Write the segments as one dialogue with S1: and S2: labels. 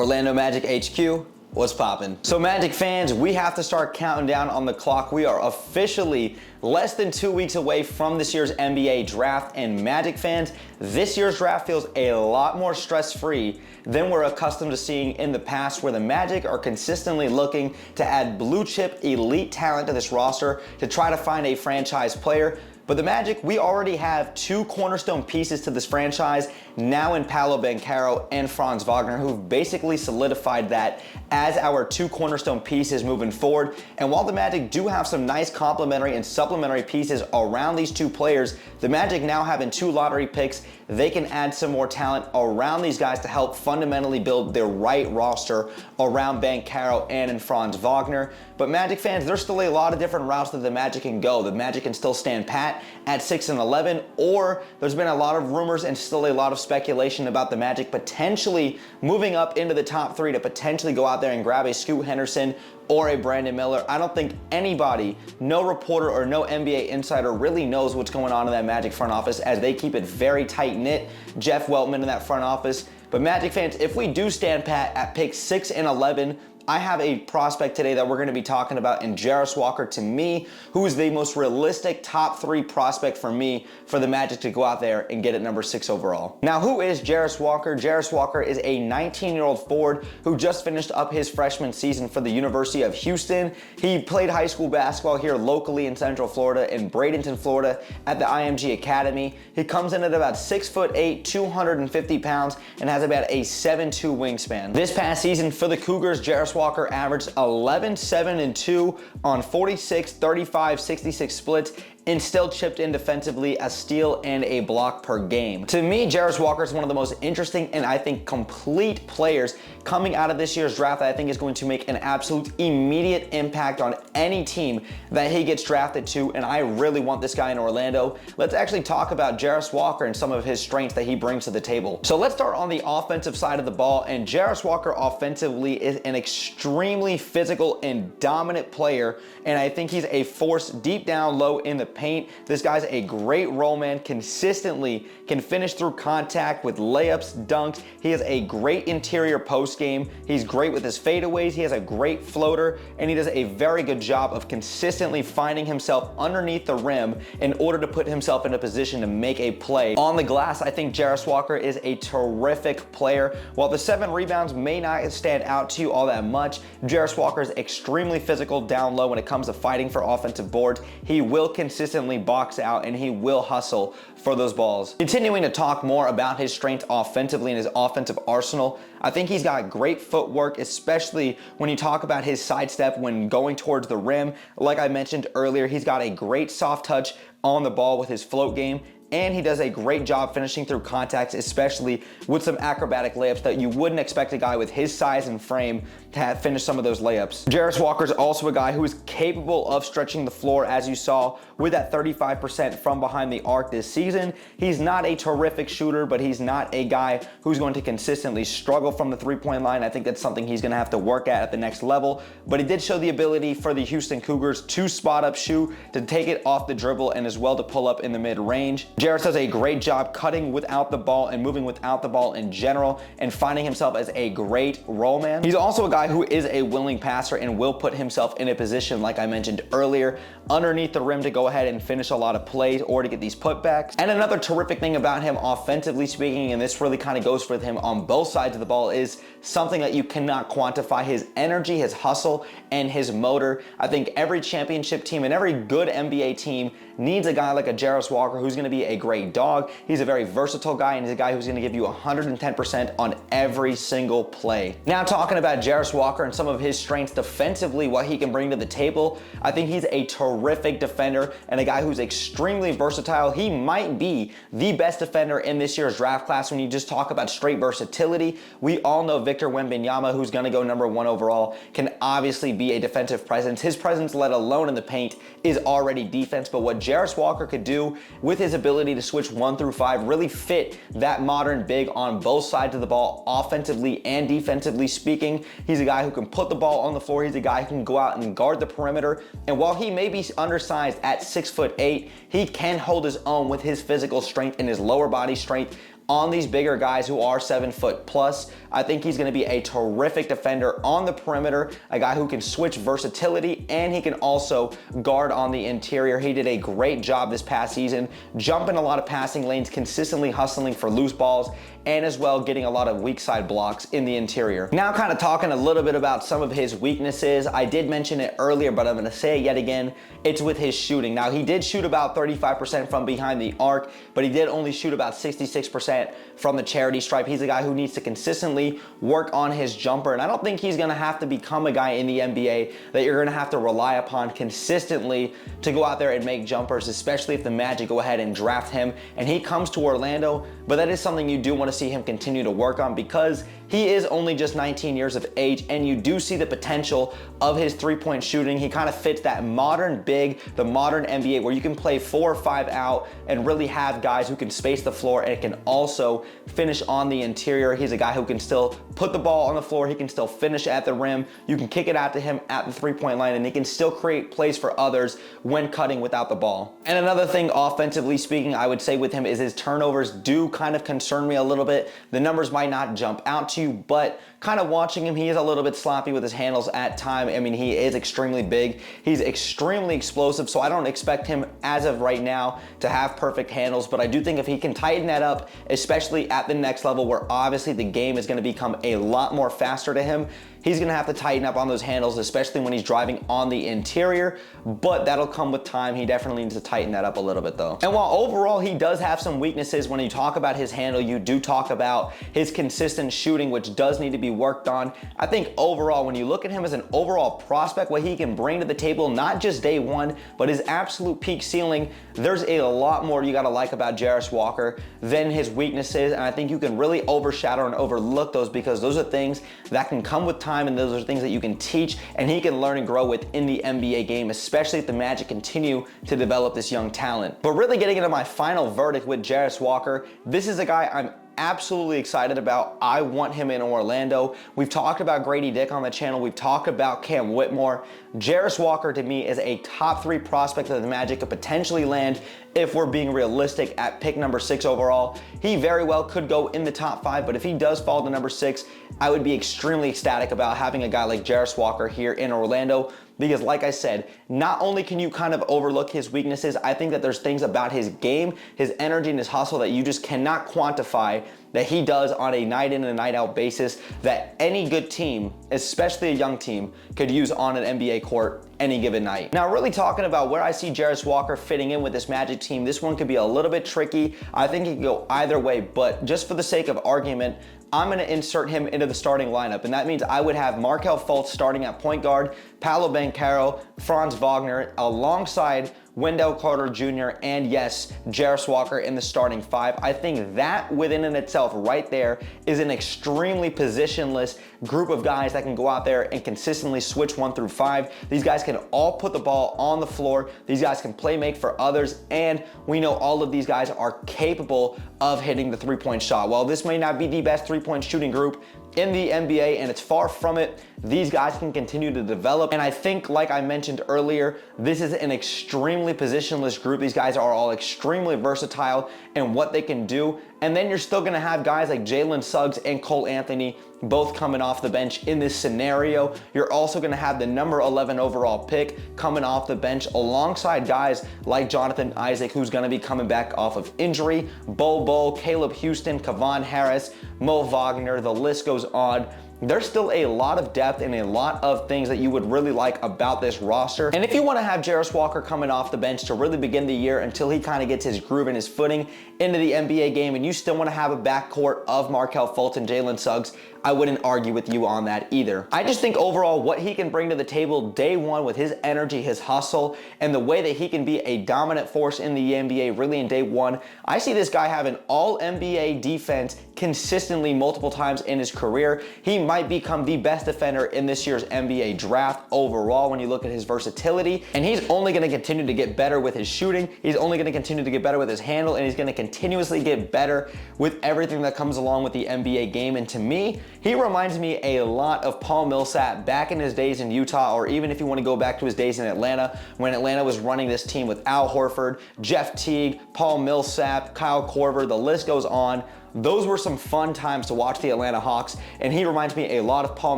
S1: Orlando Magic HQ, what's poppin'? So Magic fans, we have to start counting down on the clock. We are officially less than 2 weeks away from this year's NBA draft, and Magic fans, this year's draft feels a lot more stress-free than we're accustomed to seeing in the past, where the Magic are consistently looking to add blue chip elite talent to this roster to try to find a franchise player. But the Magic, we already have two cornerstone pieces to this franchise now in Paolo Banchero and Franz Wagner, who've basically solidified that as our two cornerstone pieces moving forward. And while the Magic do have some nice complementary and supplementary pieces around these two players, the Magic now having two lottery picks, they can add some more talent around these guys to help fundamentally build their right roster around Banchero and in Franz Wagner. But Magic fans, there's still a lot of different routes that the Magic can go. The Magic can still stand pat at 6-11, or there's been a lot of rumors and still a lot of speculation about the Magic potentially moving up into the top three to potentially go out there and grab a Scoot Henderson or a Brandon Miller. I don't think anybody, no reporter or no NBA insider really knows what's going on in that Magic front office, as they keep it very tight-knit. Jeff Weltman in that front office. But Magic fans, if we do stand pat at pick 6 and 11, I have a prospect today that we're going to be talking about in Jarace Walker, to me, who is the most realistic top 3 prospect for me for the Magic to go out there and get at number 6 overall. Now, who is Jarace Walker? Jarace Walker is a 19-year-old forward who just finished up his freshman season for the University of Houston. He played high school basketball here locally in Central Florida, in Bradenton, Florida, at the IMG Academy. He comes in at about 6'8", 250 pounds, and has about a 7'2" wingspan. This past season for the Cougars, Jarace Walker averaged 11, 7, and 2 on 46, 35, 66 splits, and still chipped in defensively a steal and a block per game. To me, Jarace Walker is one of the most interesting and I think complete players coming out of this year's draft that I think is going to make an absolute immediate impact on any team that he gets drafted to, and I really want this guy in Orlando. Let's actually talk about Jarace Walker and some of his strengths that he brings to the table. So let's start on the offensive side of the ball, and Jarace Walker offensively is an extremely physical and dominant player, and I think he's a force deep down low in the paint. This guy's a great roll man, consistently can finish through contact with layups, dunks. He has a great interior post game. He's great with his fadeaways. He has a great floater, and he does a very good job of consistently finding himself underneath the rim in order to put himself in a position to make a play. On the glass, I think Jarace Walker is a terrific player. While the 7 rebounds may not stand out to you all that much, Jarace Walker is extremely physical down low when it comes to fighting for offensive boards. He will consistently box out, and he will hustle for those balls. Continuing to talk more about his strength offensively and his offensive arsenal, I think he's got great footwork, especially when you talk about his sidestep when going towards the rim. Like I mentioned earlier, he's got a great soft touch on the ball with his float game, and he does a great job finishing through contacts, especially with some acrobatic layups that you wouldn't expect a guy with his size and frame to have finished some of those layups. Jarace Walker is also a guy who is capable of stretching the floor, as you saw with that 35% from behind the arc this season. He's not a terrific shooter, but he's not a guy who's going to consistently struggle from the three-point line. I think that's something he's gonna have to work at the next level, but he did show the ability for the Houston Cougars to spot up shoot, to take it off the dribble, and as well to pull up in the mid-range. Jarace does a great job cutting without the ball and moving without the ball in general, and finding himself as a great roll man. He's also a guy who is a willing passer and will put himself in a position, like I mentioned earlier, underneath the rim to go ahead and finish a lot of plays or to get these putbacks. And another terrific thing about him offensively speaking, and this really kind of goes for him on both sides of the ball, is something that you cannot quantify: his energy, his hustle, and his motor. I think every championship team and every good NBA team needs a guy like a Jarace Walker who's going to be a great dog. He's a very versatile guy, and he's a guy who's going to give you 110% on every single play. Now, talking about Jarace Walker and some of his strengths defensively, what he can bring to the table, I think he's a terrific defender and a guy who's extremely versatile. He might be the best defender in this year's draft class when you just talk about straight versatility. We all know Victor Wembanyama, who's going to go number 1 overall, can obviously be a defensive presence. His presence, let alone in the paint, is already defense, but what Jarace Walker could do with his ability to switch 1 through 5 really fit that modern big on both sides of the ball, offensively and defensively speaking. He's a guy who can put the ball on the floor. He's a guy who can go out and guard the perimeter, and while he may be undersized at 6'8", he can hold his own with his physical strength and his lower body strength on these bigger guys who are 7 foot plus. I think he's gonna be a terrific defender on the perimeter, a guy who can switch versatility, and he can also guard on the interior. He did a great job this past season, jumping a lot of passing lanes, consistently hustling for loose balls, and as well getting a lot of weak side blocks in the interior. Now kind of talking a little bit about some of his weaknesses. I did mention it earlier, but I'm gonna say it yet again. It's with his shooting. Now he did shoot about 35% from behind the arc, but he did only shoot about 66% from the charity stripe. He's a guy who needs to consistently work on his jumper, and I don't think he's gonna have to become a guy in the NBA that you're gonna have to rely upon consistently to go out there and make jumpers, especially if the Magic go ahead and draft him and he comes to Orlando. But that is something you do want to see him continue to work on, because he is only just 19 years of age, and you do see the potential of his three-point shooting. He kind of fits that modern big, the modern NBA, where you can play 4 or 5 out and really have guys who can space the floor and can also finish on the interior. He's a guy who can still put the ball on the floor. He can still finish at the rim. You can kick it out to him at the three-point line, and he can still create plays for others when cutting without the ball. And another thing, offensively speaking, I would say with him is his turnovers do kind of concern me a little bit. The numbers might not jump out to you, but kind of watching him, he is a little bit sloppy with his handles at time. I mean, he is extremely big. He's extremely explosive, so I don't expect him as of right now to have perfect handles, but I do think if he can tighten that up, especially at the next level where obviously the game is going to become a lot more faster to him, he's gonna have to tighten up on those handles, especially when he's driving on the interior, but that'll come with time. He definitely needs to tighten that up a little bit though. And while overall he does have some weaknesses, when you talk about his handle, you do talk about his consistent shooting, which does need to be worked on. I think overall, when you look at him as an overall prospect, what he can bring to the table, not just day one, but his absolute peak ceiling, there's a lot more you gotta like about Jarace Walker than his weaknesses, and I think you can really overshadow and overlook those, because those are things that can come with time, and those are things that you can teach and he can learn and grow with in the NBA game, especially if the Magic continue to develop this young talent. But really getting into my final verdict with Jarace Walker, this is a guy I'm absolutely excited about. I want him in Orlando. We've talked about Grady Dick on the channel. We've talked about Cam Whitmore. Jarace Walker to me is a top 3 prospect that the Magic could potentially land if we're being realistic at pick number 6 overall. He very well could go in the top 5, but if he does fall to number 6, I would be extremely ecstatic about having a guy like Jarace Walker here in Orlando. Because like I said, not only can you kind of overlook his weaknesses, I think that there's things about his game, his energy, and his hustle that you just cannot quantify that he does on a night in and a night out basis that any good team, especially a young team, could use on an NBA court any given night. Now, really talking about where I see Jarace Walker fitting in with this Magic team, this one could be a little bit tricky. I think it could go either way, but just for the sake of argument, I'm gonna insert him into the starting lineup, and that means I would have Markelle Fultz starting at point guard, Paolo Banchero, Franz Wagner, alongside Wendell Carter Jr., and yes, Jarace Walker in the starting 5. I think that within and itself right there is an extremely positionless group of guys that can go out there and consistently switch 1 through 5. These guys can all put the ball on the floor. These guys can play make for others, and we know all of these guys are capable of hitting the three-point shot. While this may not be the best three-point shooting group in the NBA, and it's far from it, these guys can continue to develop. And I think, like I mentioned earlier, this is an extremely positionless group. These guys are all extremely versatile in what they can do. And then you're still gonna have guys like Jalen Suggs and Cole Anthony both coming off the bench in this scenario. You're also gonna have the number 11 overall pick coming off the bench alongside guys like Jonathan Isaac, who's gonna be coming back off of injury, Bol, Caleb Houston, Kevon Harris, Mo Wagner, the list goes on. There's still a lot of depth and a lot of things that you would really like about this roster. And if you want to have Jarace Walker coming off the bench to really begin the year until he kind of gets his groove and his footing into the NBA game, and you still want to have a backcourt of Markelle Fultz and Jalen Suggs, I wouldn't argue with you on that either. I just think overall what he can bring to the table day one with his energy, his hustle, and the way that he can be a dominant force in the NBA really in day one, I see this guy having all NBA defense consistently multiple times in his career. He might become the best defender in this year's NBA draft overall when you look at his versatility, and he's only going to continue to get better with his shooting. He's only going to continue to get better with his handle, and he's going to continuously get better with everything that comes along with the NBA game. And to me, he reminds me a lot of Paul Millsap back in his days in Utah, or even if you want to go back to his days in Atlanta, when Atlanta was running this team with Al Horford, Jeff Teague, Paul Millsap, Kyle Korver, the list goes on. those were some fun times to watch the Atlanta Hawks, and he reminds me a lot of Paul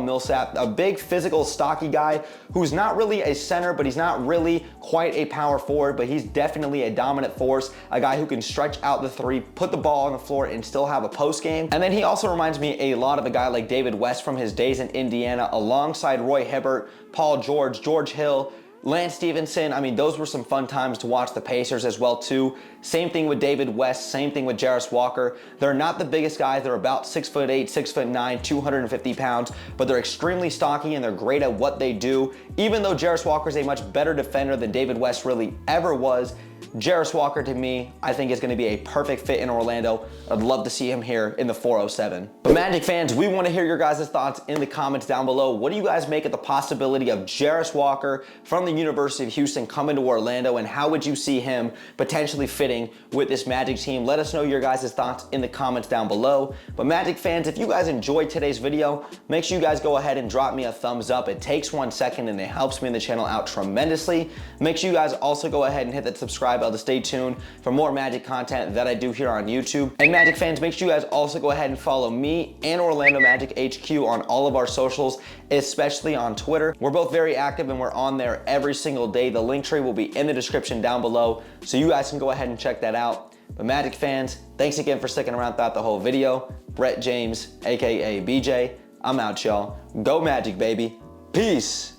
S1: Millsap, a big physical, stocky guy who's not really a center, but he's not really quite a power forward, but he's definitely a dominant force, a guy who can stretch out the three, put the ball on the floor, and still have a post game. And then he also reminds me a lot of a guy like David West from his days in Indiana, alongside Roy Hibbert, Paul George, George Hill, Lance Stevenson. I mean, those were some fun times to watch the Pacers as well too. Same thing with David West, same thing with Jarace Walker. They're not the biggest guys. They're about 6'8", 6'9", 250 pounds, but they're extremely stocky and they're great at what they do. Even though Jarace Walker is a much better defender than David West really ever was, Jarace Walker, to me, I think is going to be a perfect fit in Orlando. I'd love to see him here in the 407. But Magic fans, we want to hear your guys' thoughts in the comments down below. What do you guys make of the possibility of Jarace Walker from the University of Houston coming to Orlando, and how would you see him potentially fitting with this Magic team? Let us know your guys' thoughts in the comments down below. But Magic fans, if you guys enjoyed today's video, make sure you guys go ahead and drop me a thumbs up. It takes 1 second and it helps me and the channel out tremendously. Make sure you guys also go ahead and hit that subscribe bell to stay tuned for more Magic content that I do here on YouTube. And Magic fans, make sure you guys also go ahead and follow me and Orlando Magic HQ on all of our socials, especially on Twitter. We're both very active and we're on there every single day. The link tree will be in the description down below, so you guys can go ahead and check that out. But Magic fans, thanks again for sticking around throughout the whole video. Brett James, aka BJ, I'm out, y'all. Go Magic, baby. Peace.